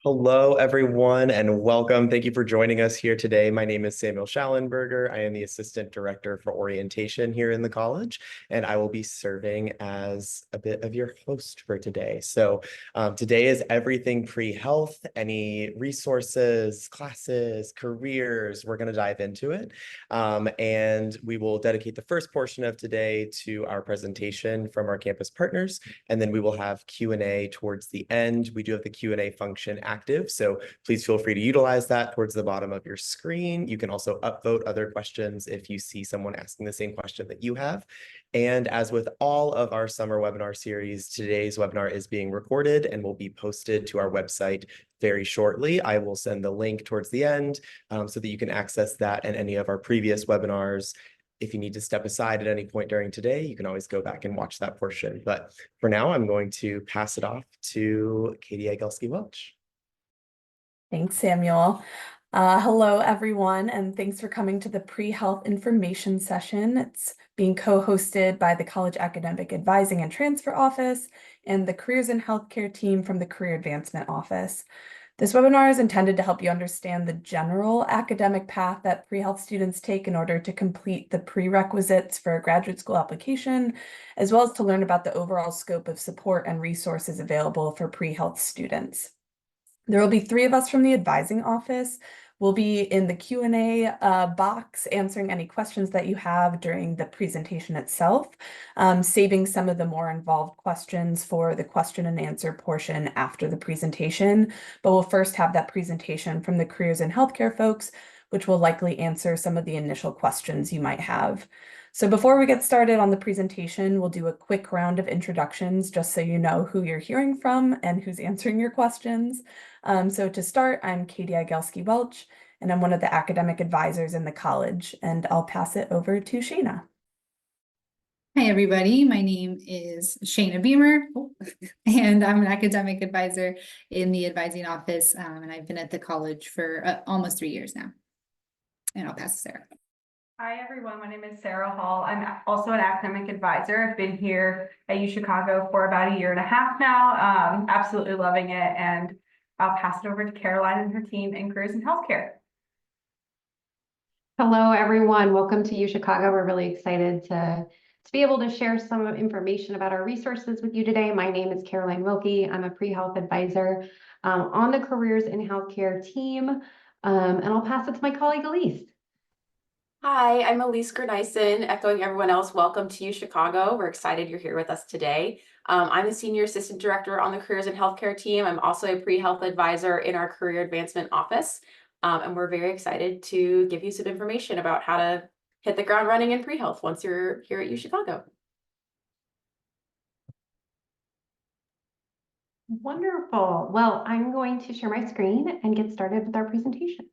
Hello, everyone, and welcome. Thank you for joining us here today. My name is Samuel Schallenberger. I am the Assistant Director for Orientation here in the college, and I will be serving as a bit of your host for today. Today is everything pre-health, any resources, classes, careers, we're going to dive into it. And we will dedicate the first portion of today to our presentation from our campus partners, and then we will have Q&A towards the end. We do have the Q&A function active, so please feel free to utilize that towards the bottom of your screen. You can also upvote other questions if you see someone asking the same question that you have. And as with all of our summer webinar series, today's webinar is being recorded and will be posted to our website very shortly. I will send the link towards the end so that you can access that and any of our previous webinars. If you need to step aside at any point during today, you can always go back and watch that portion. But for now, I'm going to pass it off to Katie Agelski-Welch. Thanks, Samuel. Hello, everyone, and thanks for coming to the pre-health information session. It's being co-hosted by the College Academic Advising and Transfer Office and the Careers in Healthcare team from the Career Advancement Office. This webinar is intended to help you understand the general academic path that pre-health students take in order to complete the prerequisites for a graduate school application, as well as to learn about the overall scope of support and resources available for pre-health students. There will be 3 of us from the advising office. We'll be in the Q&A box answering any questions that you have during the presentation itself, saving some of the more involved questions for the question and answer portion after the presentation. But we'll first have that presentation from the Careers in Healthcare folks, which will likely answer some of the initial questions you might have. So before we get started on the presentation, we'll do a quick round of introductions just so you know who you're hearing from and who's answering your questions. So to start, I'm Katie Agelski-Welch, and I'm one of the academic advisors in the college, and I'll pass it over to Shayna. Hi, everybody. My name is Shayna Beamer, and I'm an academic advisor in the advising office, and I've been at the college for almost 3 years now. And I'll pass to Sarah. Hi, everyone. My name is Sarah Hall. I'm also an academic advisor. I've been here at UChicago for about 1.5 years now. Absolutely loving it. And I'll pass it over to Caroline and her team in Careers in Healthcare. Hello, everyone. Welcome to UChicago. We're really excited to be able to share some information about our resources with you today. My name is Caroline Wilkie. I'm a pre-health advisor on the Careers in Healthcare team. And I'll pass it to my colleague, Elise. Hi, I'm Elise Grunison, echoing everyone else. Welcome to UChicago. We're excited you're here with us today. I'm the Senior Assistant Director on the Careers in Healthcare team. I'm also a pre-health advisor in our Career Advancement Office. And we're very excited to give you some information about how to hit the ground running in pre-health once you're here at UChicago. Wonderful. Well, I'm going to share my screen and get started with our presentation.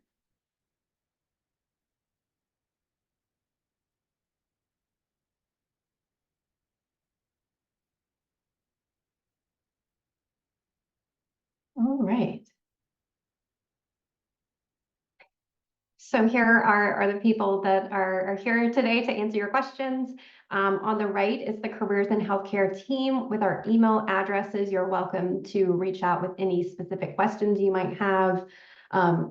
All right. So here are the people that are here today to answer your questions. On the right is the Careers in Healthcare team with our email addresses. You're welcome to reach out with any specific questions you might have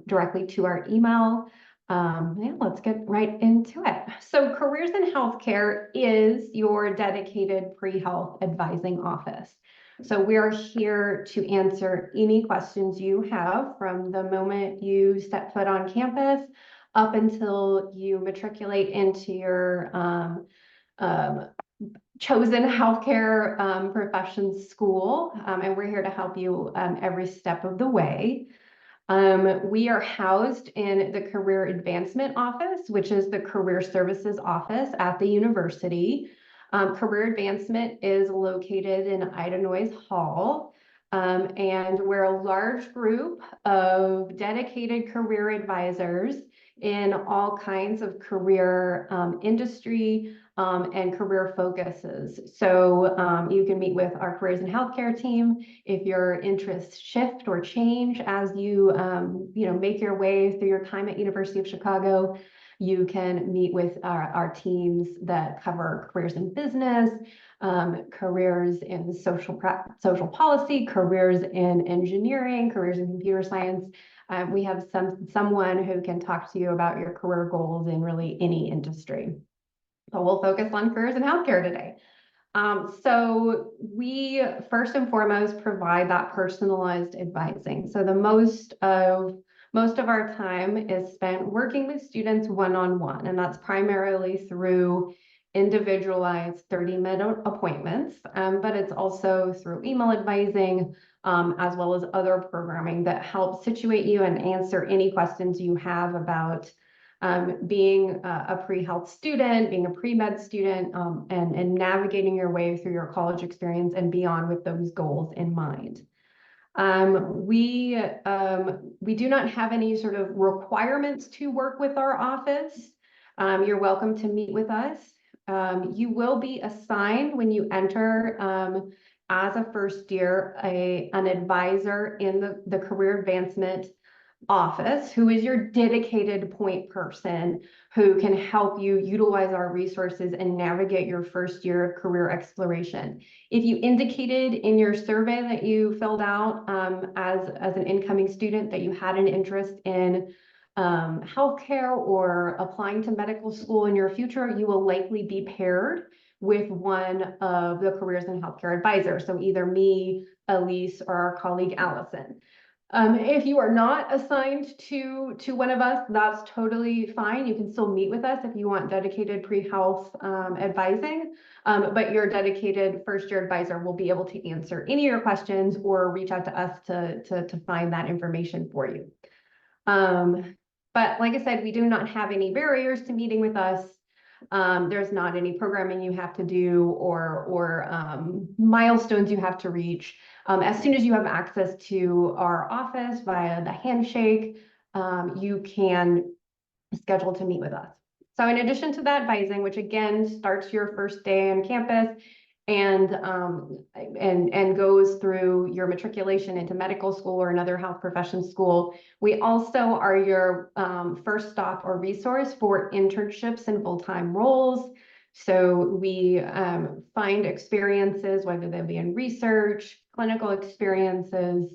directly to our email. Yeah, let's get right into it. So Careers in Healthcare is your dedicated pre-health advising office. So we're here to answer any questions you have from the moment you step foot on campus up until you matriculate into your chosen healthcare profession school. And we're here to help you every step of the way. We are housed in the Career Advancement Office, which is the career services office at the university. Career Advancement is located in Ida Noyes Hall, and we're a large group of dedicated career advisors in all kinds of career industry and career focuses. So you can meet with our Careers in Healthcare team if your interests shift or change as you make your way through your time at University of Chicago. You can meet with our teams that cover careers in business, careers in social policy, careers in engineering, careers in computer science. We have someone who can talk to you about your career goals in really any industry. So we'll focus on careers in healthcare today. So we first and foremost provide that personalized advising. So the most of our time is spent working with students one-on-one, and that's primarily through individualized 30-minute appointments, but it's also through email advising, as well as other programming that helps situate you and answer any questions you have about being a pre-health student, being a pre-med student, and navigating your way through your college experience and beyond with those goals in mind. We do not have any sort of requirements to work with our office. You're welcome to meet with us. You will be assigned when you enter as a first year an advisor in the career advancement office, who is your dedicated point person who can help you utilize our resources and navigate your first year of career exploration. If you indicated in your survey that you filled out as an incoming student that you had an interest in healthcare or applying to medical school in your future, you will likely be paired with one of the careers and healthcare advisors. So either me, Elise, or our colleague Allison. If you are not assigned to one of us, that's totally fine. You can still meet with us if you want dedicated pre-health advising, but your dedicated first-year advisor will be able to answer any of your questions or reach out to us to find that information for you. But like I said, we do not have any barriers to meeting with us. There's not any programming you have to do or milestones you have to reach. As soon as you have access to our office via the handshake, you can schedule to meet with us. So in addition to that advising, which again starts your first day on campus and goes through your matriculation into medical school or another health profession school, we also are your first stop or resource for internships and full-time roles. So we find experiences, whether they be in research, clinical experiences,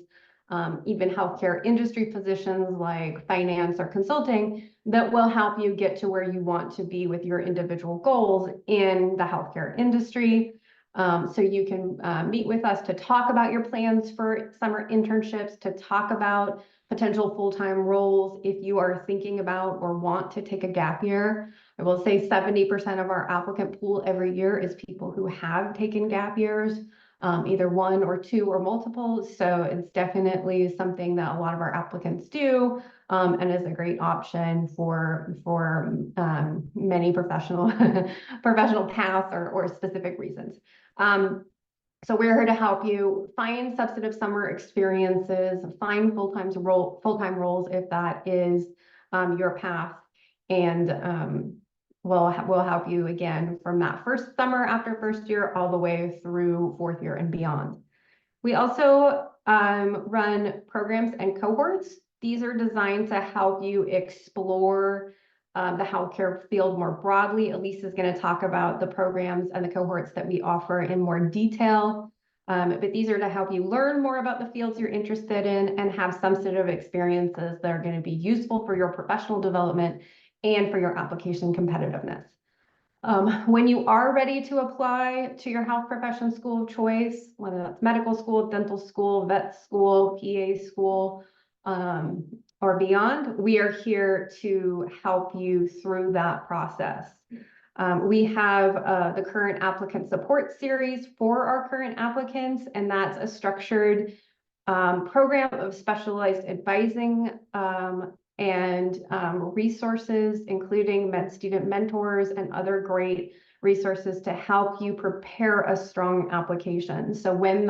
even healthcare industry positions like finance or consulting, that will help you get to where you want to be with your individual goals in the healthcare industry. So you can meet with us to talk about your plans for summer internships, to talk about potential full-time roles if you are thinking about or want to take a gap year. I will say 70% of our applicant pool every year is people who have taken gap years, either one or two or multiple. So it's definitely something that a lot of our applicants do, and is a great option for many professional paths or specific reasons. So we're here to help you find substantive summer experiences, find full-time roles if that is your path, and we'll help you again from that first summer after first year all the way through fourth year and beyond. We also run programs and cohorts. These are designed to help you explore the healthcare field more broadly. Elise is going to talk about the programs and the cohorts that we offer in more detail. But these are to help you learn more about the fields you're interested in and have substantive experiences that are going to be useful for your professional development and for your application competitiveness. When you are ready to apply to your health profession school of choice, whether that's medical school, dental school, vet school, PA school, or beyond, we are here to help you through that process. We have the current applicant support series for our current applicants, and that's a structured program of specialized advising and resources, including med student mentors and other great resources to help you prepare a strong application. So when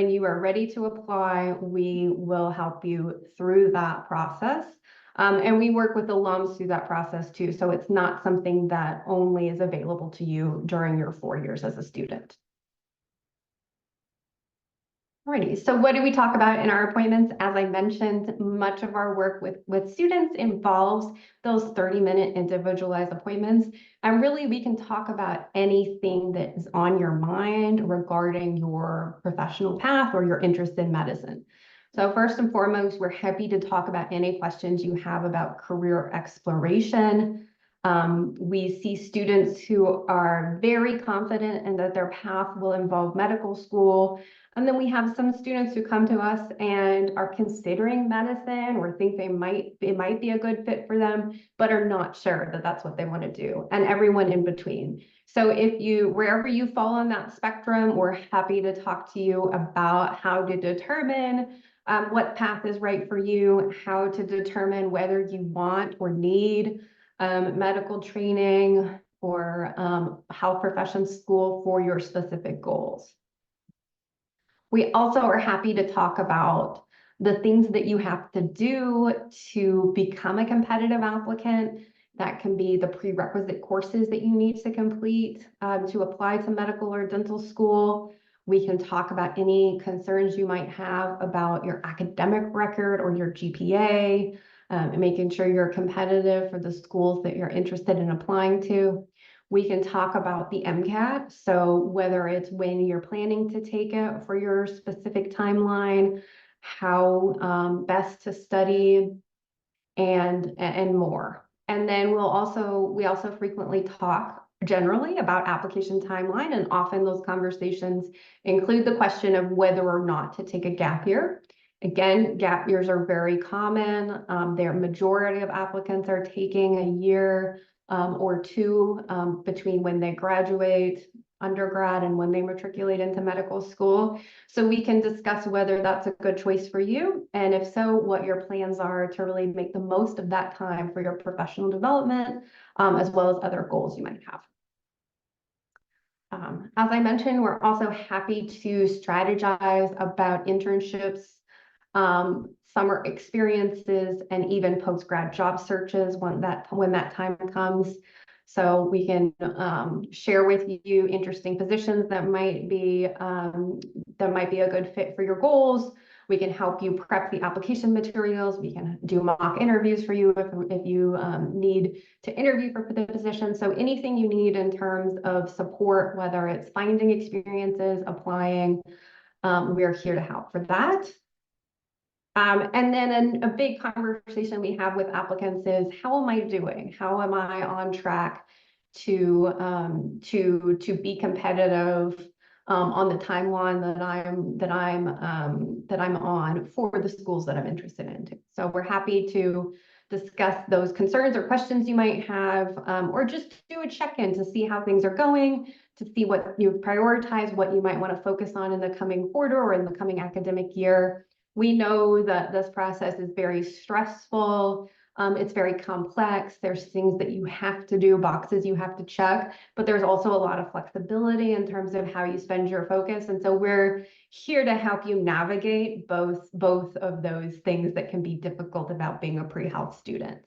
you are ready to apply, we will help you through that process. And we work with alums through that process too. So it's not something that only is available to you during your 4 years as a student. Alrighty, so what do we talk about in our appointments? As I mentioned, much of our work with students involves those 30-minute individualized appointments. And really, we can talk about anything that is on your mind regarding your professional path or your interest in medicine. So first and foremost, we're happy to talk about any questions you have about career exploration. We see students who are very confident in that their path will involve medical school. And then we have some students who come to us and are considering medicine or think it might be a good fit for them, but are not sure that that's what they want to do, and everyone in between. So wherever you fall on that spectrum, we're happy to talk to you about how to determine what path is right for you, how to determine whether you want or need medical training or health profession school for your specific goals. We also are happy to talk about the things that you have to do to become a competitive applicant. That can be the prerequisite courses that you need to complete to apply to medical or dental school. We can talk about any concerns you might have about your academic record or your GPA, and making sure you're competitive for the schools that you're interested in applying to. We can talk about the MCAT, so whether it's when you're planning to take it for your specific timeline, how best to study, and more. And then we also frequently talk generally about application timeline, and often those conversations include the question of whether or not to take a gap year. Again, gap years are very common. Their majority of applicants are taking a year or two between when they graduate undergrad and when they matriculate into medical school. So we can discuss whether that's a good choice for you, and if so, what your plans are to really make the most of that time for your professional development, as well as other goals you might have. As I mentioned, we're also happy to strategize about internships, summer experiences, and even post-grad job searches when that time comes. So we can share with you interesting positions that might be a good fit for your goals. We can help you prep the application materials. We can do mock interviews for you if you need to interview for the position. So anything you need in terms of support, whether it's finding experiences, applying, we're here to help for that. And then a big conversation we have with applicants is, how am I doing? How am I on track to be competitive on the timeline that I'm on for the schools that I'm interested in? So we're happy to discuss those concerns or questions you might have, or just do a check-in to see how things are going, to see what you've prioritized, what you might want to focus on in the coming quarter or in the coming academic year. We know that this process is very stressful. It's very complex. There's things that you have to do, boxes you have to check, but there's also a lot of flexibility in terms of how you spend your focus. And so we're here to help you navigate both of those things that can be difficult about being a pre-health student.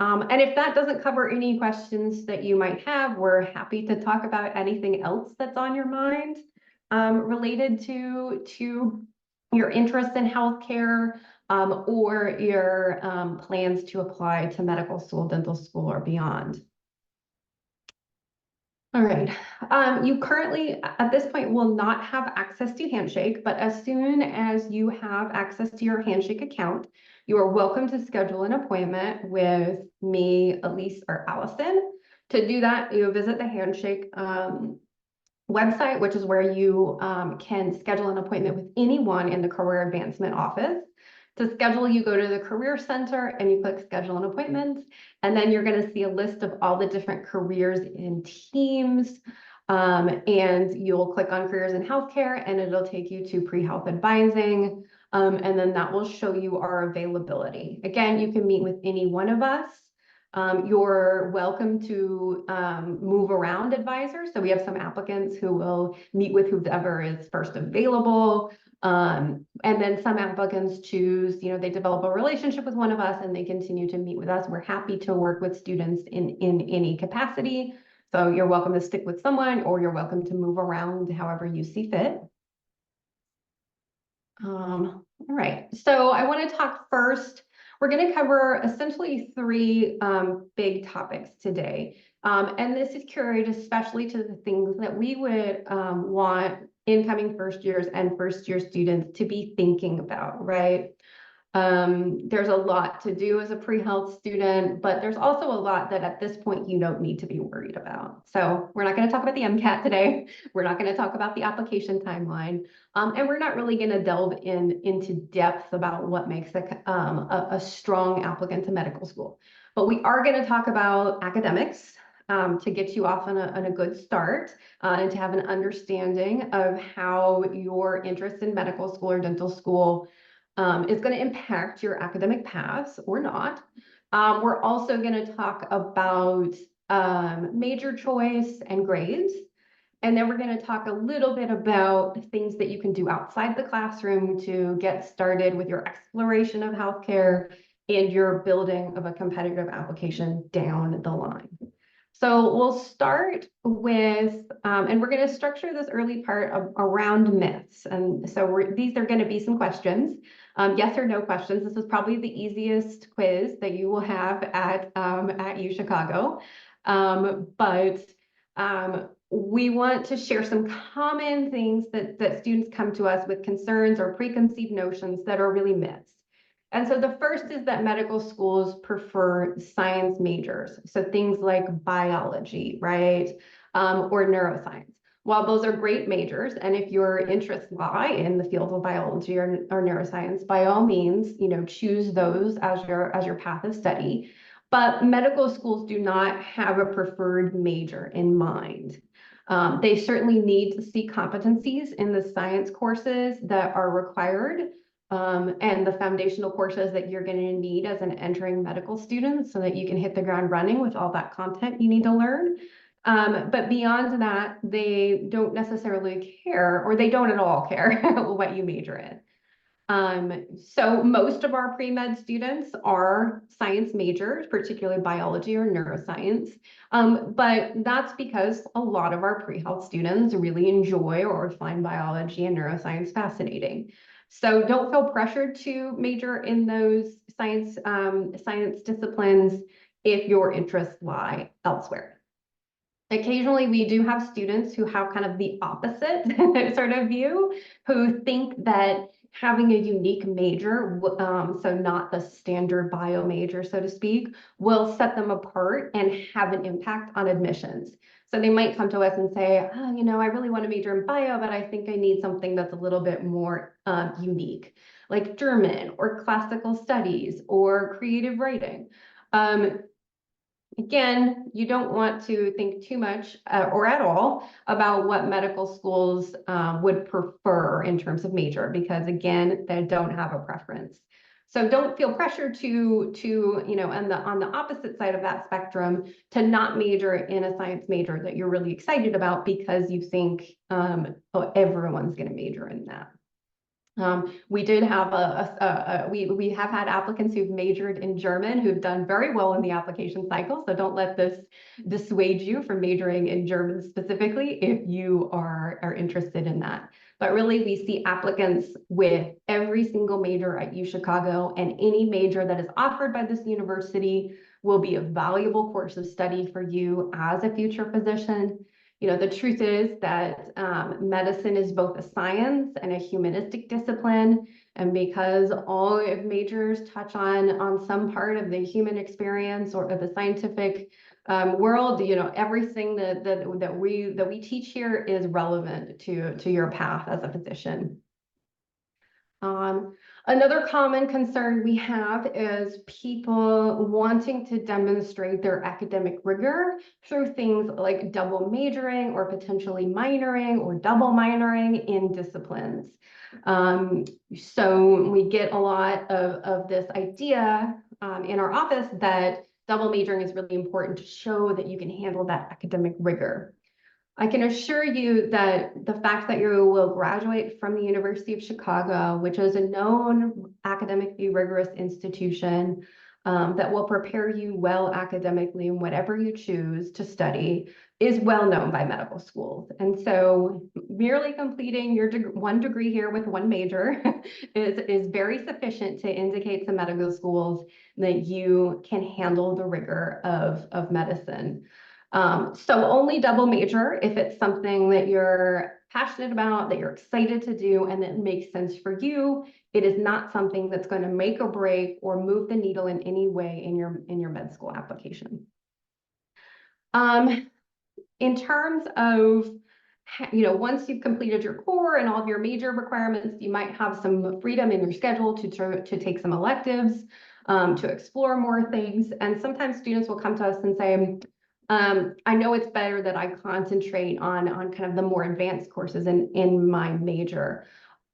And if that doesn't cover any questions that you might have, we're happy to talk about anything else that's on your mind related to your interest in healthcare, or your plans to apply to medical school, dental school, or beyond. All right, you currently at this point will not have access to Handshake, but as soon as you have access to your Handshake account, you are welcome to schedule an appointment with me, Elise, or Allison. To do that, you visit the Handshake website, which is where you can schedule an appointment with anyone in the career advancement office. To schedule, you go to the Career Center and you click Schedule an Appointment, and then you're going to see a list of all the different careers and teams, and you'll click on Careers in Healthcare, and it'll take you to Pre-Health Advising, and then that will show you our availability. Again, you can meet with any one of us. You're welcome to move around advisors. So we have some applicants who will meet with whoever is first available. And then some applicants choose, they develop a relationship with one of us and they continue to meet with us. We're happy to work with students in any capacity. So you're welcome to stick with someone, or you're welcome to move around however you see fit. All right, so I want to talk first. We're going to cover essentially three big topics today. And this is curated especially to the things that we would want incoming first years and first year students to be thinking about, right? There's a lot to do as a pre-health student, but there's also a lot that at this point you don't need to be worried about. So we're not going to talk about the MCAT today. We're not going to talk about the application timeline. And we're not really going to delve into depth about what makes a strong applicant to medical school. But we are going to talk about academics to get you off on a good start and to have an understanding of how your interest in medical school or dental school is going to impact your academic paths or not. We're also going to talk about major choice and grades. And then we're going to talk a little bit about things that you can do outside the classroom to get started with your exploration of healthcare and your building of a competitive application down the line. So we'll start with, and we're going to structure this early part around myths. And so these are going to be some questions, yes or no questions. This is probably the easiest quiz that you will have at UChicago. We want to share some common things that students come to us with concerns or preconceived notions that are really myths. And so the first is that medical schools prefer science majors. So things like biology, right? Or neuroscience. While those are great majors, and if your interests lie in the field of biology or neuroscience, by all means, choose those as your path of study. But medical schools do not have a preferred major in mind. They certainly need to see competencies in the science courses that are required and the foundational courses that you're going to need as an entering medical student so that you can hit the ground running with all that content you need to learn. But beyond that, they don't necessarily care, or they don't at all care what you major in. So most of our pre-med students are science majors, particularly biology or neuroscience. But that's because a lot of our pre-health students really enjoy or find biology and neuroscience fascinating. So don't feel pressured to major in those science disciplines if your interests lie elsewhere. Occasionally, we do have students who have kind of the opposite sort of view, who think that having a unique major, so not the standard bio major, so to speak, will set them apart and have an impact on admissions. So they might come to us and say, I really want to major in bio, but I think I need something that's a little bit more unique, like German or classical studies or creative writing. Again, you don't want to think too much or at all about what medical schools would prefer in terms of major, because again, they don't have a preference. So don't feel pressure to on the opposite side of that spectrum, to not major in a science major that you're really excited about because you think everyone's going to major in that. We did have we have had applicants who've majored in German who've done very well in the application cycle. So don't let this dissuade you from majoring in German specifically if you are interested in that. But really, we see applicants with every single major at UChicago, and any major that is offered by this university will be a valuable course of study for you as a future physician. The truth is that medicine is both a science and a humanistic discipline. And because all of majors touch on some part of the human experience or of the scientific world, everything that we teach here is relevant to your path as a physician. Another common concern we have is people wanting to demonstrate their academic rigor through things like double majoring or potentially minoring or double minoring in disciplines. So we get a lot of this idea in our office that double majoring is really important to show that you can handle that academic rigor. I can assure you that the fact that you will graduate from the University of Chicago, which is a known academically rigorous institution that will prepare you well academically in whatever you choose to study, is well known by medical schools. And so merely completing your one degree here with one major is very sufficient to indicate to medical schools that you can handle the rigor of medicine. So only double major if it's something that you're passionate about, that you're excited to do, and that makes sense for you. It is not something that's going to make or break or move the needle in any way in your med school application. In terms of, once you've completed your core and all of your major requirements, you might have some freedom in your schedule to take some electives, to explore more things. And sometimes students will come to us and say, I know it's better that I concentrate on kind of the more advanced courses in my major.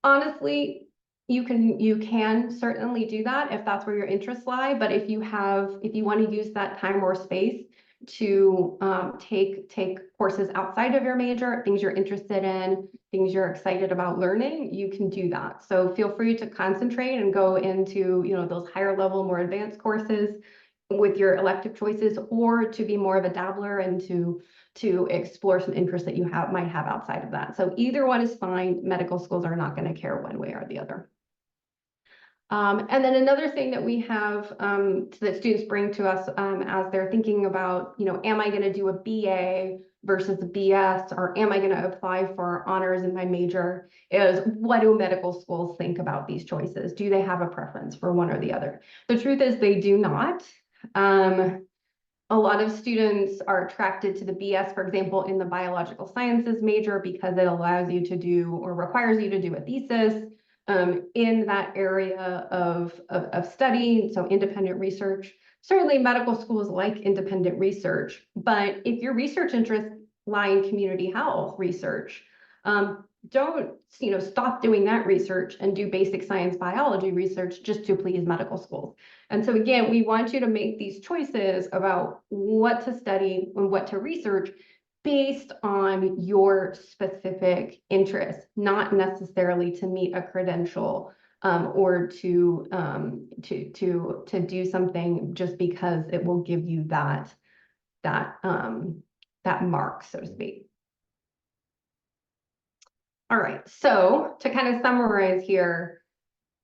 Honestly, you can certainly do that if that's where your interests lie. But if you want to use that time or space to take courses outside of your major, things you're interested in, things you're excited about learning, you can do that. So feel free to concentrate and go into, those higher level, more advanced courses with your elective choices, or to be more of a dabbler and to explore some interests that you might have outside of that. So either one is fine. Medical schools are not going to care one way or the other. And then another thing that we have that students bring to us as they're thinking about, am I going to do a BA versus a BS, or am I going to apply for honors in my major, is what do medical schools think about these choices? Do they have a preference for one or the other? The truth is they do not. A lot of students are attracted to the BS, for example, in the biological sciences major, because it allows you to do or requires you to do a thesis in that area of study, so independent research. Certainly medical schools like independent research, but if your research interests lie in community health research, don't stop doing that research and do basic science biology research just to please medical schools. And so again, we want you to make these choices about what to study and what to research based on your specific interests, not necessarily to meet a credential or to do something just because it will give you that mark, so to speak. All right, so to kind of summarize here,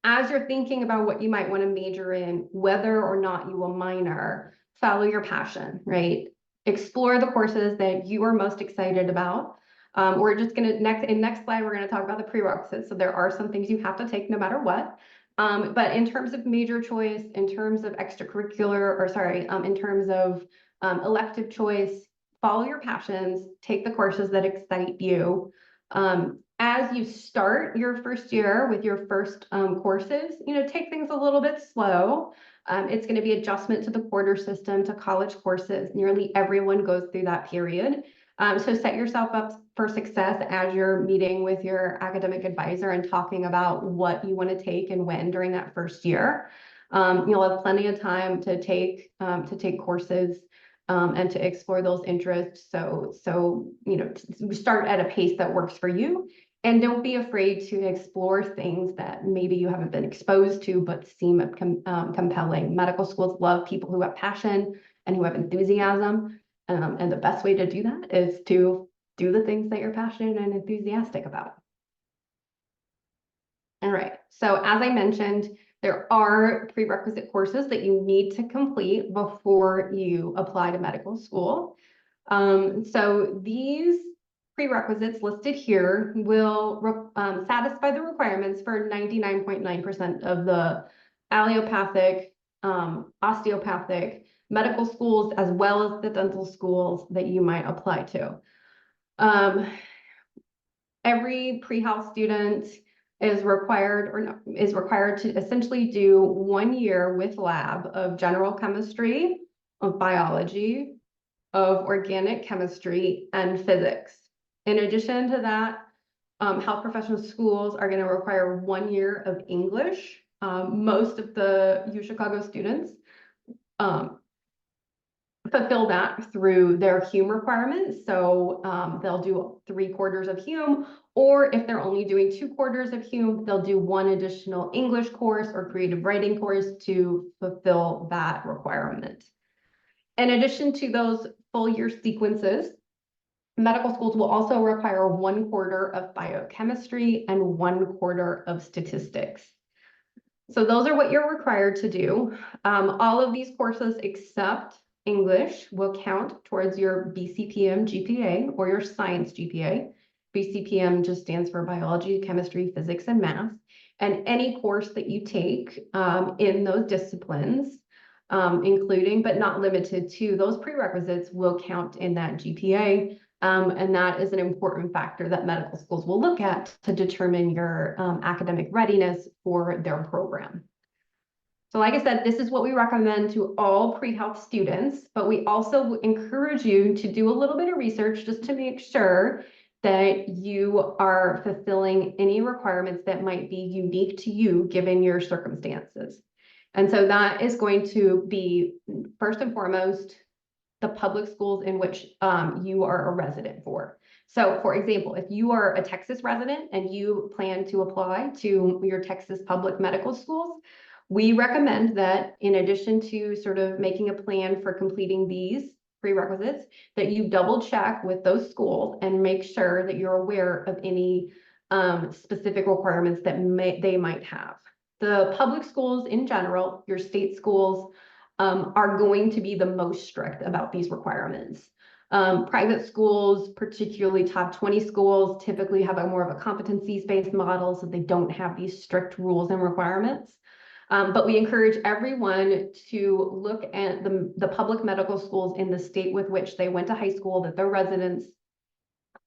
as you're thinking about what you might want to major in, whether or not you will minor, follow your passion, right? Explore the courses that you are most excited about. We're just going to, next slide, we're going to talk about the prerequisites. So there are some things you have to take no matter what. But in terms of major choice, in terms of in terms of elective choice, follow your passions, take the courses that excite you. As you start your first year with your first courses, take things a little bit slow. It's going to be adjustment to the quarter system, to college courses. Nearly everyone goes through that period. So set yourself up for success as you're meeting with your academic advisor and talking about what you want to take and when during that first year. You'll have plenty of time to take courses and to explore those interests. So start at a pace that works for you. And don't be afraid to explore things that maybe you haven't been exposed to, but seem compelling. Medical schools love people who have passion and who have enthusiasm. And the best way to do that is to do the things that you're passionate and enthusiastic about. All right, so as I mentioned, there are prerequisite courses that you need to complete before you apply to medical school. So these prerequisites listed here will satisfy the requirements for 99.9% of the allopathic, osteopathic medical schools, as well as the dental schools that you might apply to. Every pre-health student is required to essentially do 1 year with lab of general chemistry, of biology, of organic chemistry, and physics. In addition to that, health professional schools are going to require 1 year of English. Most of the UChicago students fulfill that through their Hume requirements. So they'll do 3/4 of Hume, or if they're only doing 2/4 of Hume, they'll do 1 additional English course or creative writing course to fulfill that requirement. In addition to those full year sequences, Medical schools will also require 1/4 of biochemistry and 1/4 of statistics. So those are what you're required to do. All of these courses except English will count towards your BCPM GPA or your science GPA. BCPM just stands for biology, chemistry, physics, and math. And any course that you take in those disciplines, including but not limited to those prerequisites, will count in that GPA. And that is an important factor that medical schools will look at to determine your academic readiness for their program. So like I said, this is what we recommend to all pre-health students, but we also encourage you to do a little bit of research just to make sure that you are fulfilling any requirements that might be unique to you given your circumstances. And so that is going to be, first and foremost, the public schools in which you are a resident for. So for example, if you are a Texas resident and you plan to apply to your Texas public medical schools, we recommend that in addition to sort of making a plan for completing these prerequisites, that you double check with those schools and make sure that you're aware of any specific requirements that they might have. The public schools in general, your state schools, are going to be the most strict about these requirements. Private schools, particularly top 20 schools, typically have a more of a competencies-based model, so they don't have these strict rules and requirements. But we encourage everyone to look at the public medical schools in the state with which they went to high school, that they're residents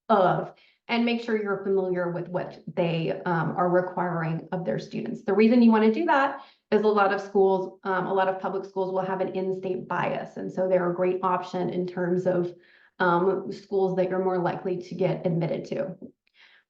of, and make sure you're familiar with what they are requiring of their students. The reason you want to do that is a lot of schools, a lot of public schools will have an in-state bias. And so they're a great option in terms of schools that you're more likely to get admitted to.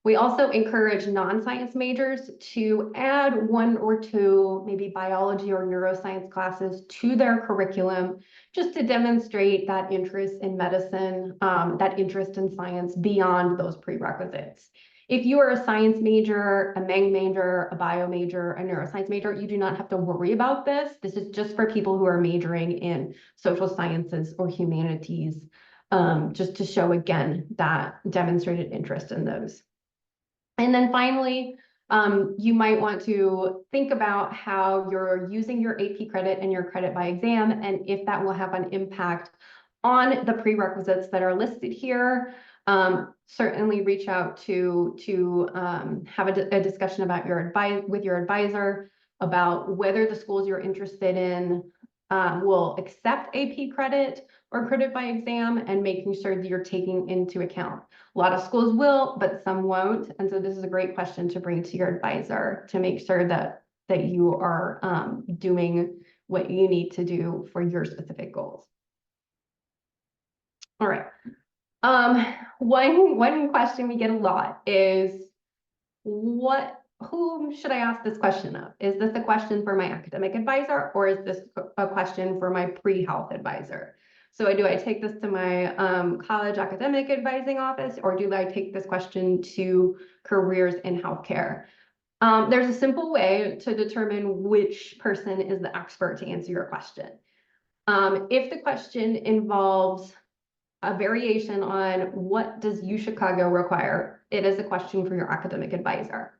We also encourage non-science majors to add 1 or 2, maybe biology or neuroscience classes to their curriculum, just to demonstrate that interest in medicine, that interest in science beyond those prerequisites. If you are a science major, a Meng major, a bio major, a neuroscience major, you do not have to worry about this. This is just for people who are majoring in social sciences or humanities, just to show again that demonstrated interest in those. And then finally, you might want to think about how you're using your AP credit and your credit by exam, and if that will have an impact on the prerequisites that are listed here. Certainly reach out to have a discussion about with your advisor about whether the schools you're interested in will accept AP credit or credit by exam, and making sure that you're taking into account. A lot of schools will, but some won't. And so this is a great question to bring to your advisor to make sure that you are doing what you need to do for your specific goals. All right. One question we get a lot is, whom should I ask this question of? Is this a question for my academic advisor, or is this a question for my pre-health advisor? So do I take this to my college academic advising office, or do I take this question to careers in healthcare? There's a simple way to determine which person is the expert to answer your question. If the question involves a variation on what does UChicago require, it is a question for your academic advisor.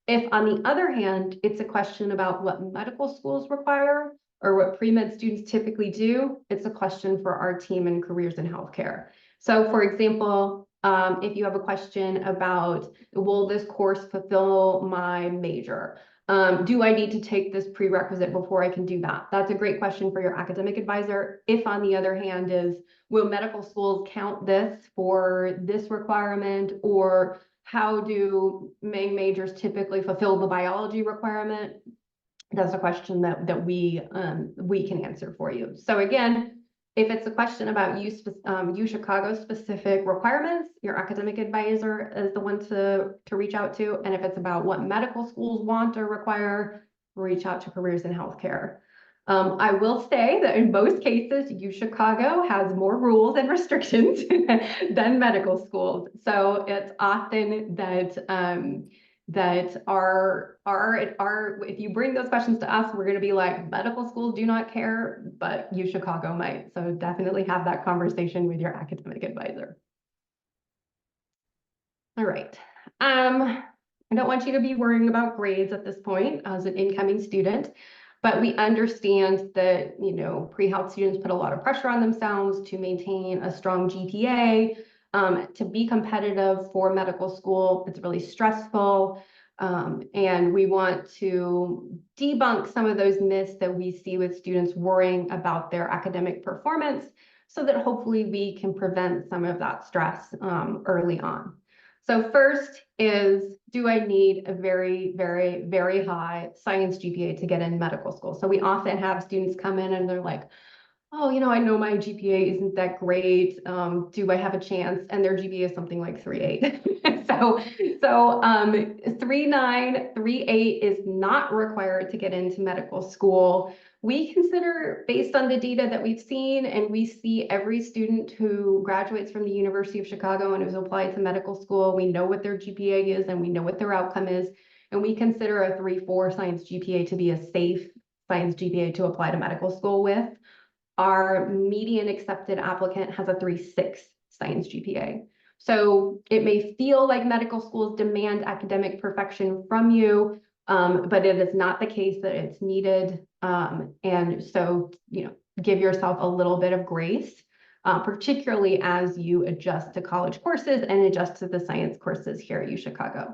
If, on the other hand, it's a question about what medical schools require or what pre-med students typically do, it's a question for our team in careers in healthcare. So for example, if you have a question about, will this course fulfill my major? Do I need to take this prerequisite before I can do that? That's a great question for your academic advisor. If, on the other hand, is, will medical schools count this for this requirement, or how do Meng majors typically fulfill the biology requirement? That's a question that we can answer for you. So again, if it's a question about UChicago specific requirements, your academic advisor is the one to reach out to. And if it's about what medical schools want or require, reach out to careers in healthcare. I will say that in most cases, UChicago has more rules and restrictions than medical schools. So it's often that if you bring those questions to us, we're going to be like, medical schools do not care, but UChicago might. So definitely have that conversation with your academic advisor. All right. I don't want you to be worrying about grades at this point as an incoming student, but we understand that, you know, pre-health students put a lot of pressure on themselves to maintain a strong GPA, to be competitive for medical school. It's really stressful. And we want to debunk some of those myths that we see with students worrying about their academic performance so that hopefully we can prevent some of that stress early on. So first is, do I need a very, very, very high science GPA to get in medical school? So we often have students come in and they're like, oh, you know, I know my GPA isn't that great. Do I have a chance? And their GPA is something like 3.8. so 3.9, 3.8 is not required to get into medical school. We consider, based on the data that we've seen, and we see every student who graduates from the University of Chicago and who's applied to medical school, we know what their GPA is and we know what their outcome is. And we consider a 3.4 science GPA to be a safe science GPA to apply to medical school with. Our median accepted applicant has a 3.6 science GPA. So it may feel like medical schools demand academic perfection from you, but it is not the case that it's needed. And so, you know, give yourself a little bit of grace, particularly as you adjust to college courses and adjust to the science courses here at UChicago.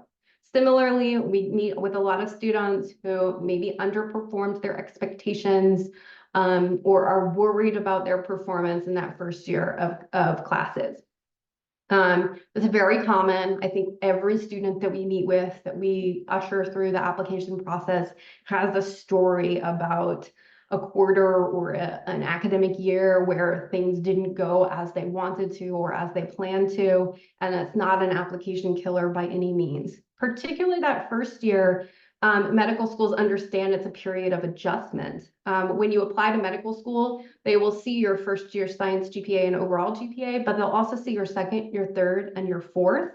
Similarly, we meet with a lot of students who maybe underperformed their expectations, or are worried about their performance in that first year of classes. It's very common. I think every student that we meet with, that we usher through the application process, has a story about a quarter or an academic year where things didn't go as they wanted to or as they planned to, and it's not an application killer by any means. Particularly that first year, medical schools understand it's a period of adjustment. When you apply to medical school, they will see your first year science GPA and overall GPA, but they'll also see your second, your third, and your fourth.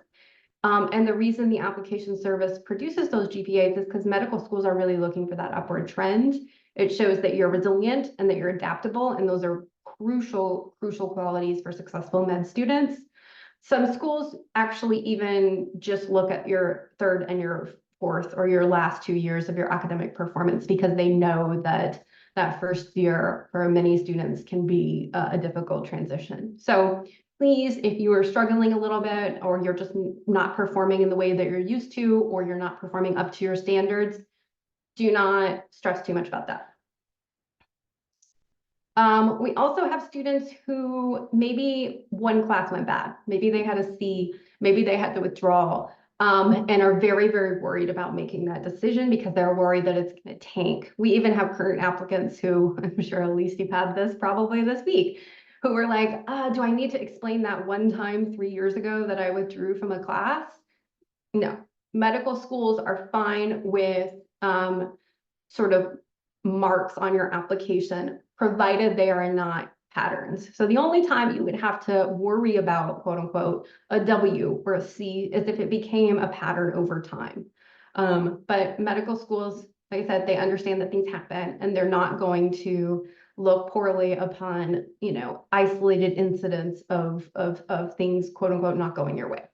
And the reason the application service produces those GPAs is because medical schools are really looking for that upward trend. It shows that you're resilient and that you're adaptable, and those are crucial qualities for successful med students. Some schools actually even just look at your third and your fourth or your last 2 years of your academic performance, because they know that that first year for many students can be a difficult transition. So please, if you are struggling a little bit, or you're just not performing in the way that you're used to, or you're not performing up to your standards, do not stress too much about that. We also have students who maybe one class went bad. Maybe they had a C, maybe they had to withdraw, and are very, very worried about making that decision because they're worried that it's going to tank. We even have current applicants who, I'm sure at least you've had this probably this week, who were like, do I need to explain that one time 3 years ago that I withdrew from a class? No, medical schools are fine with sort of marks on your application, provided they are not patterns. So the only time you would have to worry about, quote unquote, a W or a C is if it became a pattern over time. But medical schools, like I said, they understand that things happen, and they're not going to look poorly upon, you know, isolated incidents of things, quote unquote, not going your way.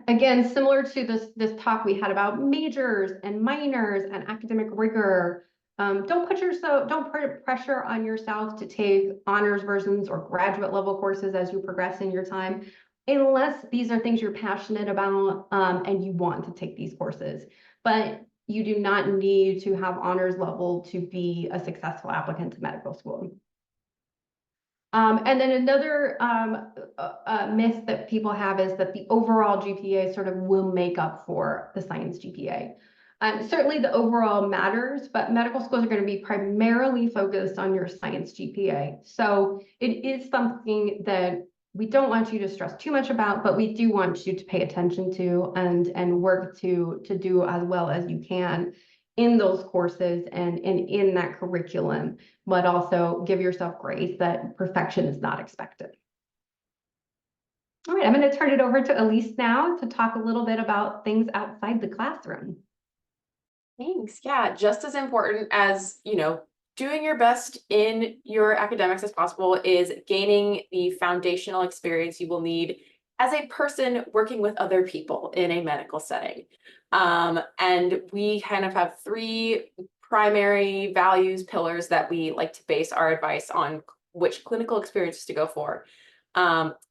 Again, similar to this talk we had about majors and minors and academic rigor, don't put pressure on yourself to take honors versions or graduate level courses as you progress in your time, unless these are things you're passionate about, and you want to take these courses. But you do not need to have honors level to be a successful applicant to medical school. And then another myth that people have is that the overall GPA sort of will make up for the science GPA. Certainly the overall matters, but medical schools are going to be primarily focused on your science GPA. So it is something that we don't want you to stress too much about, but we do want you to pay attention to and work to do as well as you can in those courses and in that curriculum, but also give yourself grace that perfection is not expected. All right, I'm going to turn it over to Elise now to talk a little bit about things outside the classroom. Thanks. Yeah, just as important as, you know, doing your best in your academics as possible is gaining the foundational experience you will need as a person working with other people in a medical setting. And we kind of have three primary values pillars that we like to base our advice on which clinical experiences to go for.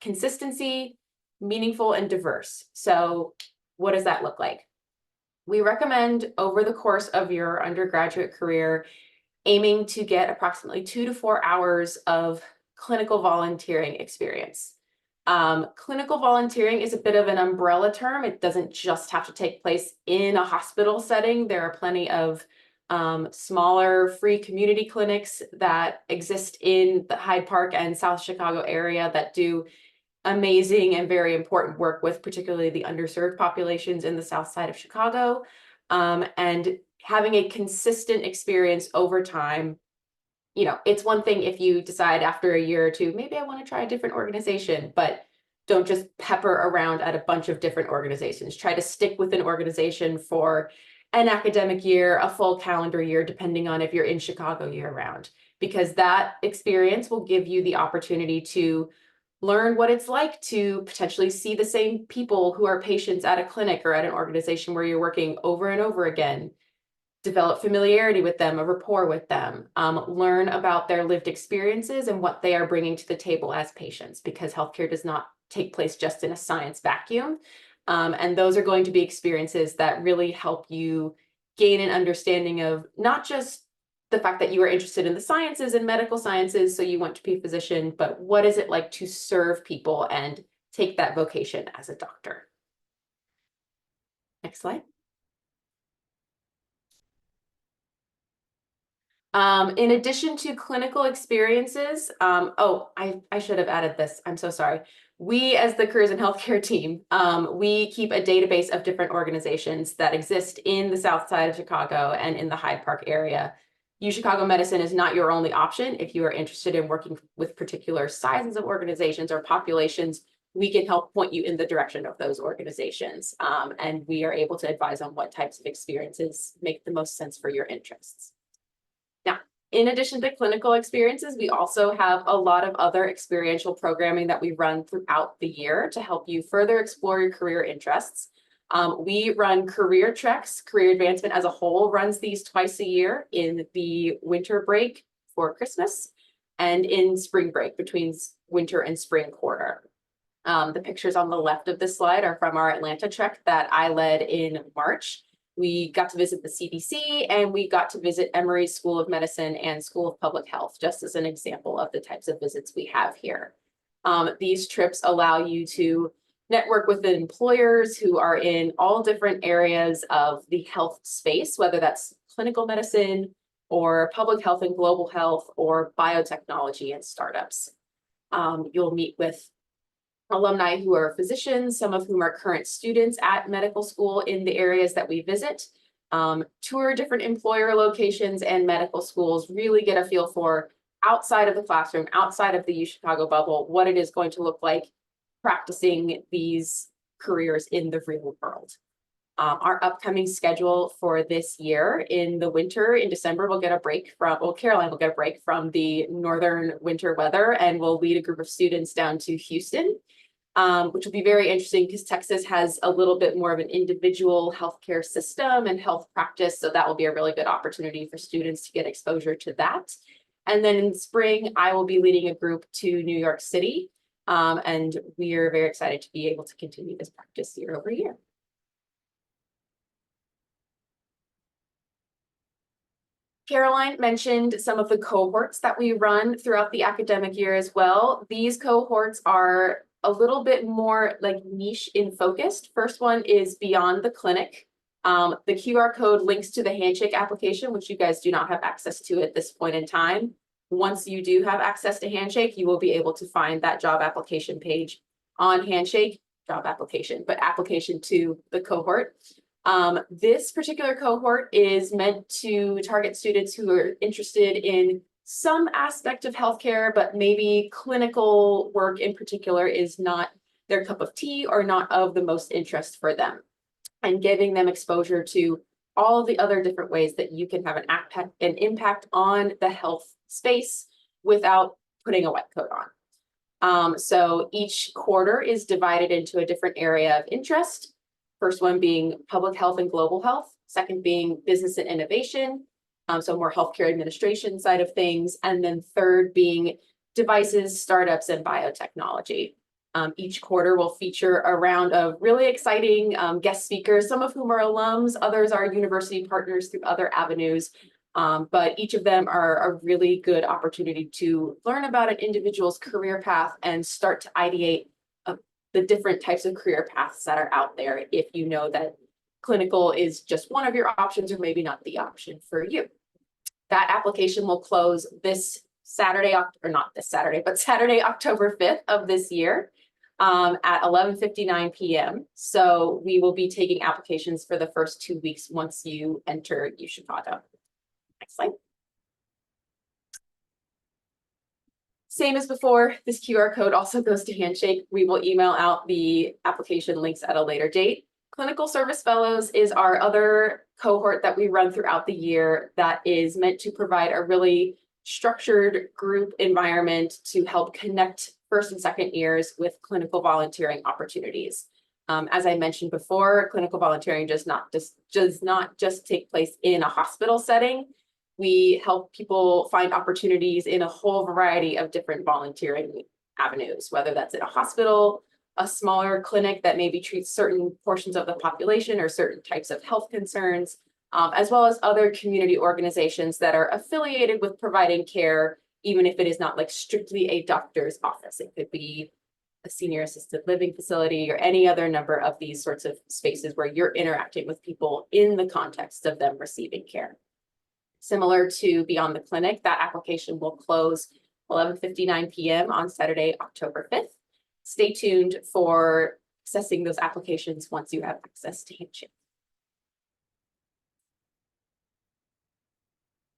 Consistency, meaningful, and diverse. So what does that look like? We recommend over the course of your undergraduate career, aiming to get approximately 2 to 4 hours of clinical volunteering experience. Clinical volunteering is a bit of an umbrella term. It doesn't just have to take place in a hospital setting. There are plenty of smaller free community clinics that exist in the Hyde Park and South Chicago area that do amazing and very important work with particularly the underserved populations in the South Side of Chicago. And having a consistent experience over time, you know, it's one thing if you decide after a year or two, maybe I want to try a different organization, but don't just pepper around at a bunch of different organizations. Try to stick with an organization for an academic year, a full calendar year, depending on if you're in Chicago year round, because that experience will give you the opportunity to learn what it's like to potentially see the same people who are patients at a clinic or at an organization where you're working over and over again, develop familiarity with them, a rapport with them, learn about their lived experiences and what they are bringing to the table as patients, because healthcare does not take place just in a science vacuum. And those are going to be experiences that really help you gain an understanding of not just the fact that you are interested in the sciences and medical sciences, so you want to be a physician, but what is it like to serve people and take that vocation as a doctor? Next slide. In addition to clinical experiences, I should have added this. I'm so sorry. We, as the Careers in Healthcare team, we keep a database of different organizations that exist in the South Side of Chicago and in the Hyde Park area. UChicago Medicine is not your only option. If you are interested in working with particular sizes of organizations or populations, we can help point you in the direction of those organizations. And we are able to advise on what types of experiences make the most sense for your interests. Now, in addition to clinical experiences, we also have a lot of other experiential programming that we run throughout the year to help you further explore your career interests. We run career treks. Career Advancement as a whole runs these twice a year in the winter break for Christmas and in spring break between winter and spring quarter. The pictures on the left of this slide are from our Atlanta trek that I led in March. We got to visit the CDC and we got to visit Emory School of Medicine and School of Public Health, just as an example of the types of visits we have here. These trips allow you to network with employers who are in all different areas of the health space, whether that's clinical medicine or public health and global health or biotechnology and startups. You'll meet with alumni who are physicians, some of whom are current students at medical school in the areas that we visit, tour different employer locations and medical schools, really get a feel for outside of the classroom, outside of the UChicago bubble, what it is going to look like practicing these careers in the real world. Our upcoming schedule for this year in the winter, in December, we'll get a break from, well, Caroline will get a break from the northern winter weather and we'll lead a group of students down to Houston, which will be very interesting because Texas has a little bit more of an individual healthcare system and health practice. So that will be a really good opportunity for students to get exposure to that. And then in spring, I will be leading a group to New York City. And we are very excited to be able to continue this practice year over year. Caroline mentioned some of the cohorts that we run throughout the academic year as well. These cohorts are a little bit more like niche in focused. First one is Beyond the Clinic. The QR code links to the Handshake application, which you guys do not have access to at this point in time. Once you do have access to Handshake, you will be able to find that job application page on Handshake, job application, but application to the cohort. This particular cohort is meant to target students who are interested in some aspect of healthcare, but maybe clinical work in particular is not their cup of tea or not of the most interest for them, and giving them exposure to all the other different ways that you can have an impact on the health space without putting a white coat on. So each quarter is divided into a different area of interest. First one being public health and global health. Second being business and innovation. So more healthcare administration side of things. And then third being devices, startups, and biotechnology. Each quarter will feature a round of really exciting guest speakers, some of whom are alums, others are university partners through other avenues. But each of them are a really good opportunity to learn about an individual's career path and start to ideate the different types of career paths that are out there if you know that clinical is just one of your options or maybe not the option for you. That application will close this Saturday, or not this Saturday, but Saturday, October 5th of this year at 11:59 p.m. So we will be taking applications for the first 2 weeks once you enter UChicago. Next slide. Same as before, this QR code also goes to Handshake. We will email out the application links at a later date. Clinical Service Fellows is our other cohort that we run throughout the year that is meant to provide a really structured group environment to help connect first and second years with clinical volunteering opportunities. As I mentioned before, clinical volunteering does not just take place in a hospital setting. We help people find opportunities in a whole variety of different volunteering avenues, whether that's in a hospital, a smaller clinic that maybe treats certain portions of the population or certain types of health concerns, as well as other community organizations that are affiliated with providing care, even if it is not like strictly a doctor's office. It could be a senior assisted living facility or any other number of these sorts of spaces where you're interacting with people in the context of them receiving care. Similar to Beyond the Clinic, that application will close 11:59 p.m. on Saturday, October 5th. Stay tuned for accessing those applications once you have access to Handshake.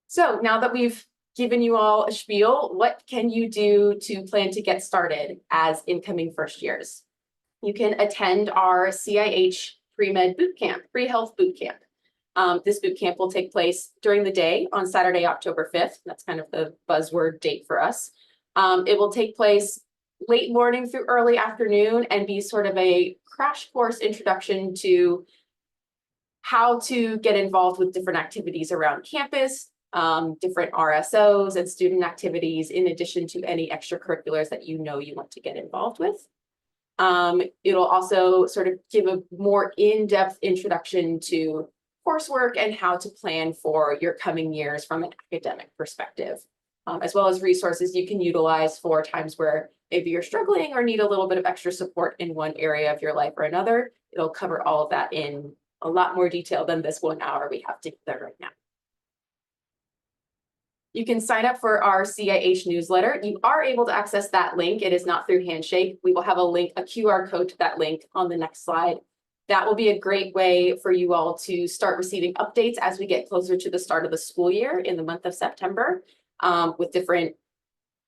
So now that we've given you all a spiel, what can you do to plan to get started as incoming first years? You can attend our CIH Pre-Med Bootcamp, Pre-Health Bootcamp. This bootcamp will take place during the day on Saturday, October 5th. That's kind of the buzzword date for us. It will take place late morning through early afternoon and be sort of a crash course introduction to how to get involved with different activities around campus, different RSOs and student activities, in addition to any extracurriculars that you know you want to get involved with. It'll also sort of give a more in-depth introduction to coursework and how to plan for your coming years from an academic perspective, as well as resources you can utilize for times where maybe you're struggling or need a little bit of extra support in one area of your life or another. It'll cover all of that in a lot more detail than this 1 hour we have together right now. You can sign up for our CIH newsletter. You are able to access that link. It is not through Handshake. We will have a link, a QR code to that link on the next slide. That will be a great way for you all to start receiving updates as we get closer to the start of the school year in the month of September, with different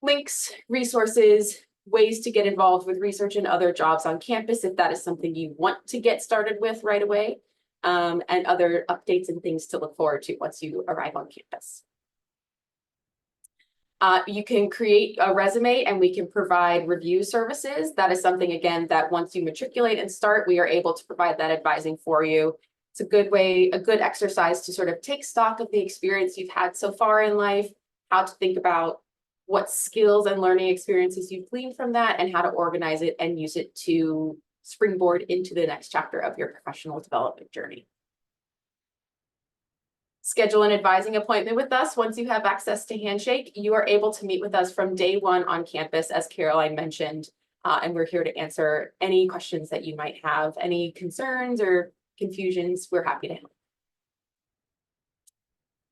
links, resources, ways to get involved with research and other jobs on campus if that is something you want to get started with right away, and other updates and things to look forward to once you arrive on campus. You can create a resume and we can provide review services. That is something, again, that once you matriculate and start, we are able to provide that advising for you. It's a good way, a good exercise to sort of take stock of the experience you've had so far in life, how to think about what skills and learning experiences you've gleaned from that, and how to organize it and use it to springboard into the next chapter of your professional development journey. Schedule an advising appointment with us. Once you have access to Handshake, you are able to meet with us from day one on campus, as Caroline mentioned, and we're here to answer any questions that you might have, any concerns or confusions. We're happy to help.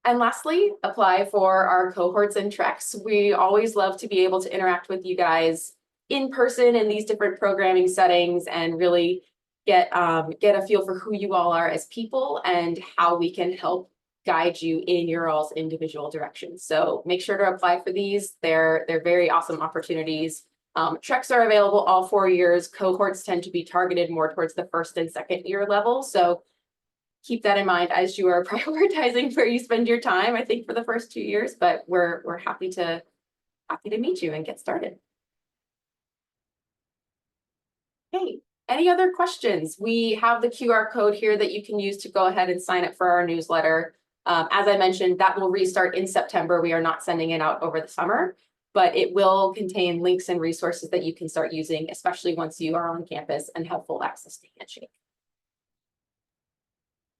And lastly, apply for our cohorts and treks. We always love to be able to interact with you guys in person in these different programming settings and really get a feel for who you all are as people and how we can help guide you in your all's individual directions. So make sure to apply for these. They're very awesome opportunities. Treks are available all 4 years. Cohorts tend to be targeted more towards the first and second year level. So keep that in mind as you are prioritizing where you spend your time, I think, for the first 2 years, but we're happy to meet you and get started. Hey, any other questions? We have the QR code here that you can use to go ahead and sign up for our newsletter. As I mentioned, that will restart in September. We are not sending it out over the summer, but it will contain links and resources that you can start using, especially once you are on campus and have full access to Handshake.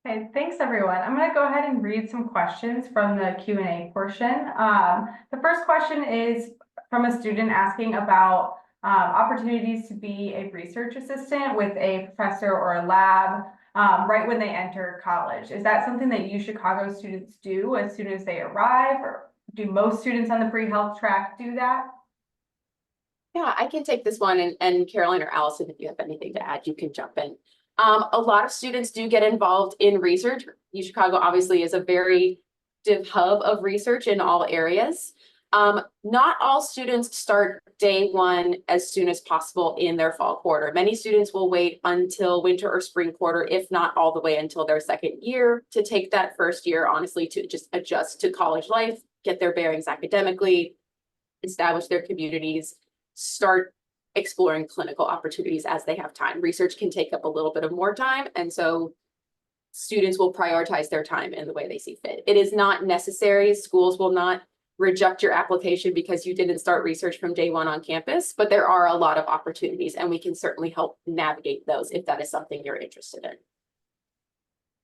Okay, thanks everyone. I'm going to go ahead and read some questions from the Q&A portion. The first question is from a student asking about opportunities to be a research assistant with a professor or a lab right when they enter college. Is that something that UChicago students do as soon as they arrive, or do most students on the pre-health track do that? Yeah, I can take this one, and Caroline or Allison, if you have anything to add, you can jump in. A lot of students do get involved in research. UChicago obviously is a very active hub of research in all areas. Not all students start day one as soon as possible in their fall quarter. Many students will wait until winter or spring quarter, if not all the way until their second year, to take that first year, honestly, to just adjust to college life, get their bearings academically, establish their communities, start exploring clinical opportunities as they have time. Research can take up a little bit of more time, and so students will prioritize their time in the way they see fit. It is not necessary. Schools will not reject your application because you didn't start research from day one on campus, but there are a lot of opportunities, and we can certainly help navigate those if that is something you're interested in.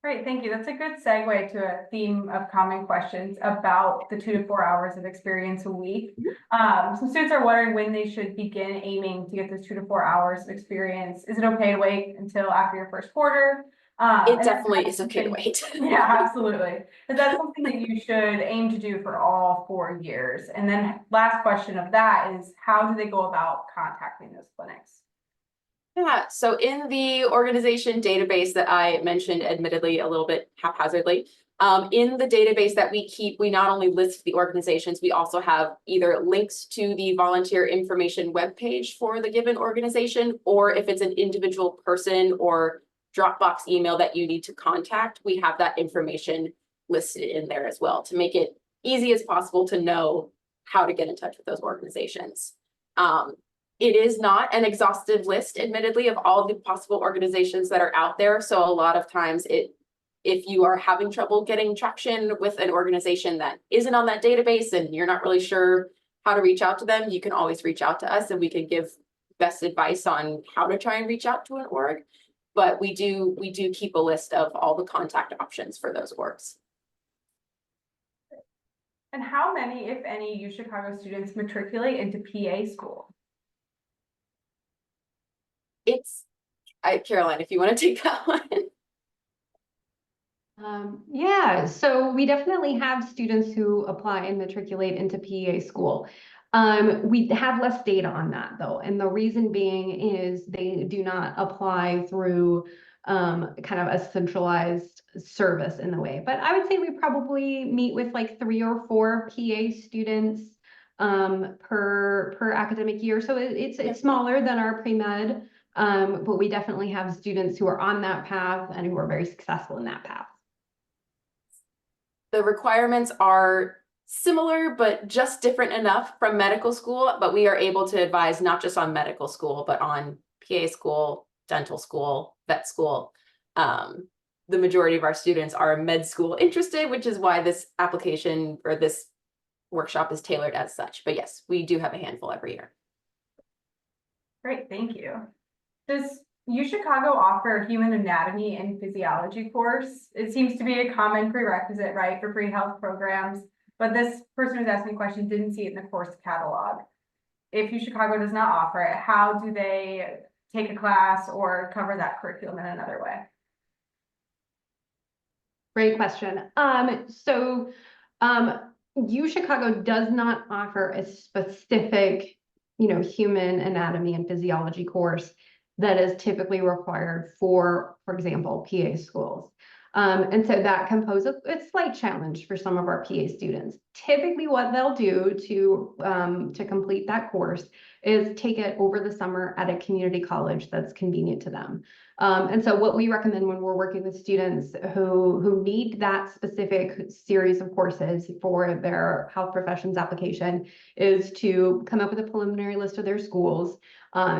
Great, thank you. That's a good segue to a theme of common questions about the 2 to 4 hours of experience a week. Some students are wondering when they should begin aiming to get those 2 to 4 hours of experience. Is it okay to wait until after your first quarter? It definitely is okay to wait. Yeah, absolutely. Is that something that you should aim to do for all 4 years? And then last question of that is, how do they go about contacting those clinics? Yeah, so in the organization database that I mentioned, admittedly a little bit haphazardly, in the database that we keep, we not only list the organizations, we also have either links to the volunteer information webpage for the given organization, or if it's an individual person or Dropbox email that you need to contact, we have that information listed in there as well to make it easy as possible to know how to get in touch with those organizations. It is not an exhaustive list, admittedly, of all the possible organizations that are out there. So a lot of times if you are having trouble getting traction with an organization that isn't on that database and you're not really sure how to reach out to them, you can always reach out to us and we can give best advice on how to try and reach out to an org. But we do keep a list of all the contact options for those orgs. And how many, if any, UChicago students matriculate into PA school? Caroline, if you want to take that one. Yeah, so we definitely have students who apply and matriculate into PA school. We have less data on that though, and the reason being is they do not apply through kind of a centralized service in the way. But I would say we probably meet with like 3 or 4 PA students per academic year. So it's smaller than our pre-med, but we definitely have students who are on that path and who are very successful in that path. The requirements are similar, but just different enough from medical school, but we are able to advise not just on medical school, but on PA school, dental school, vet school. The majority of our students are med school interested, which is why this application or this workshop is tailored as such. But yes, we do have a handful every year. Great, thank you. Does UChicago offer a human anatomy and physiology course? It seems to be a common prerequisite, right, for pre-health programs, but this person who's asking the question didn't see it in the course catalog. If UChicago does not offer it, how do they take a class or cover that curriculum in another way? Great question. UChicago does not offer a specific, human anatomy and physiology course that is typically required for example, PA schools. And so that composes a slight challenge for some of our PA students. Typically what they'll do to complete that course is take it over the summer at a community college that's convenient to them. And so what we recommend when we're working with students who need that specific series of courses for their health professions application is to come up with a preliminary list of their schools,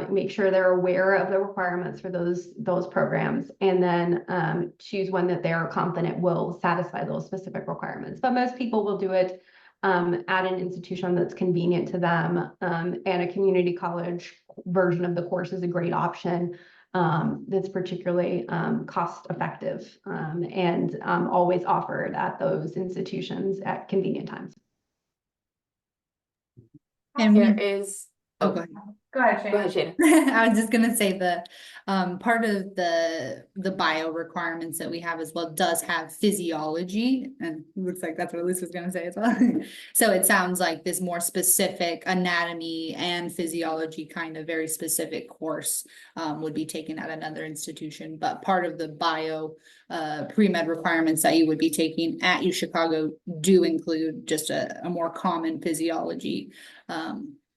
make sure they're aware of the requirements for those programs, and then choose one that they're confident will satisfy those specific requirements. But most people will do it at an institution that's convenient to them, and a community college version of the course is a great option. That's particularly cost effective and always offered at those institutions at convenient times. And There we, is, oh, go ahead. Go ahead, Shane. go ahead, Shana. I was just gonna say the part of the bio requirements that we have as well does have physiology, and it looks like that's what Elise was gonna say as well. So it sounds like this more specific anatomy and physiology kind of very specific course would be taken at another institution, but part of the bio pre-med requirements that you would be taking at UChicago do include just a more common physiology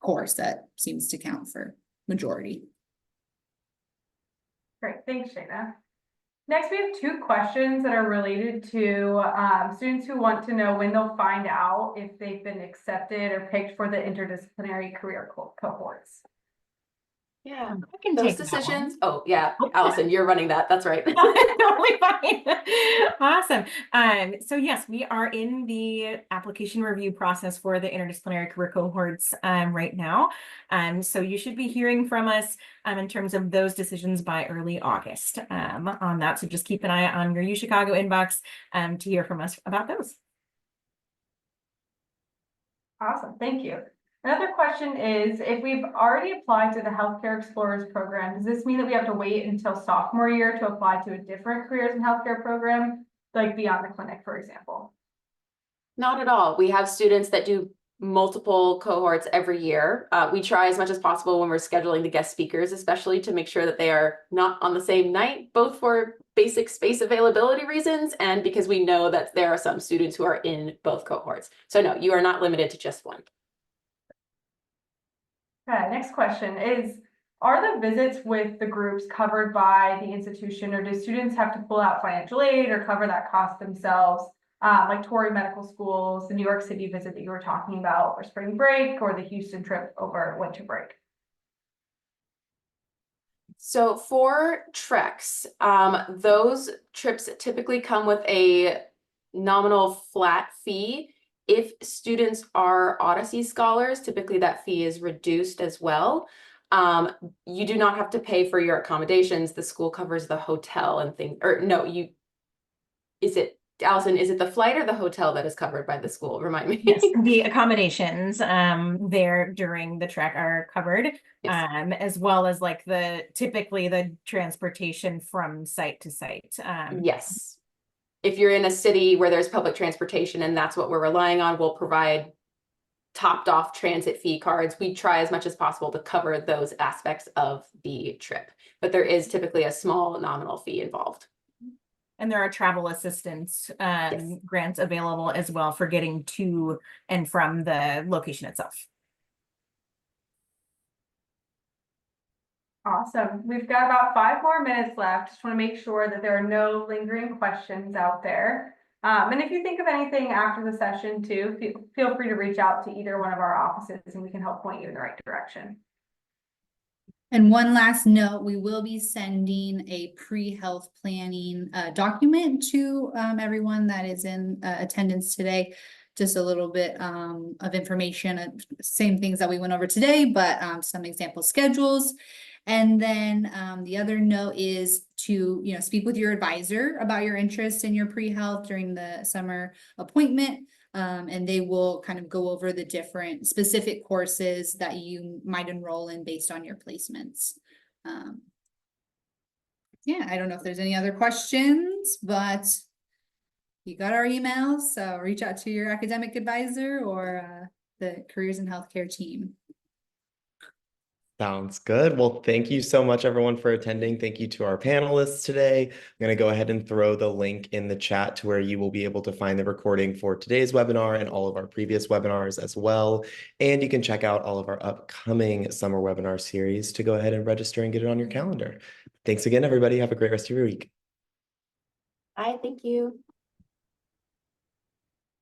course that seems to count for majority. Great, thanks, Shana. Next, we have 2 questions that are related to students who want to know when they'll find out if they've been accepted or picked for the interdisciplinary career cohorts. Yeah, I can those take that one. decisions. Oh, yeah, Allison, you're running that. That's right. Totally fine. Awesome. So yes, we are in the application review process for the interdisciplinary career cohorts right now. So you should be hearing from us in terms of those decisions by early August on that. So just keep an eye on your UChicago inbox to hear from us about those. Awesome, thank you. Another question is, if we've already applied to the Healthcare Explorers program, does this mean that we have to wait until sophomore year to apply to a different careers in healthcare program, like beyond the clinic, for example? Not at all. We have students that do multiple cohorts every year. We try as much as possible when we're scheduling the guest speakers, especially to make sure that they are not on the same night, both for basic space availability reasons and because we know that there are some students who are in both cohorts. So no, you are not limited to just one. Okay, next question is, are the visits with the groups covered by the institution, or do students have to pull out financial aid or cover that cost themselves? Like Torrey Medical Schools, the New York City visit that you were talking about for spring break, or the Houston trip over winter break? So for treks, those trips typically come with a nominal flat fee. If students are Odyssey scholars, typically that fee is reduced as well. You do not have to pay for your accommodations. The school covers the hotel and things, or no, Allison, is it the flight or the hotel that is covered by the school? Remind me. Yes, the accommodations there during the trek are covered, Yes. as well as like typically the transportation from site to site. Yes. If you're in a city where there's public transportation and that's what we're relying on, we'll provide topped off transit fee cards. We try as much as possible to cover those aspects of the trip, but there is typically a small nominal fee involved. And there are travel assistance grants available as well for getting to and from the location itself. Awesome. We've got about 5 more minutes left. Just want to make sure that there are no lingering questions out there. And if you think of anything after the session too, feel free to reach out to either one of our offices and we can help point you in the right direction. And one last note, we will be sending a pre-health planning document to everyone that is in attendance today. Just a little bit of information, same things that we went over today, but some example schedules. And then the other note is to speak with your advisor about your interest in your pre-health during the summer appointment. And they will kind of go over the different specific courses that you might enroll in based on your placements. Yeah, I don't know if there's any other questions, but you got our emails, so reach out to your academic advisor or the Careers in Healthcare team. Sounds good. Well, thank you so much, everyone, for attending. Thank you to our panelists today. I'm going to go ahead and throw the link in the chat to where you will be able to find the recording for today's webinar and all of our previous webinars as well. And you can check out all of our upcoming summer webinar series to go ahead and register and get it on your calendar. Thanks again, everybody. Have a great rest of your week. Bye, thank you.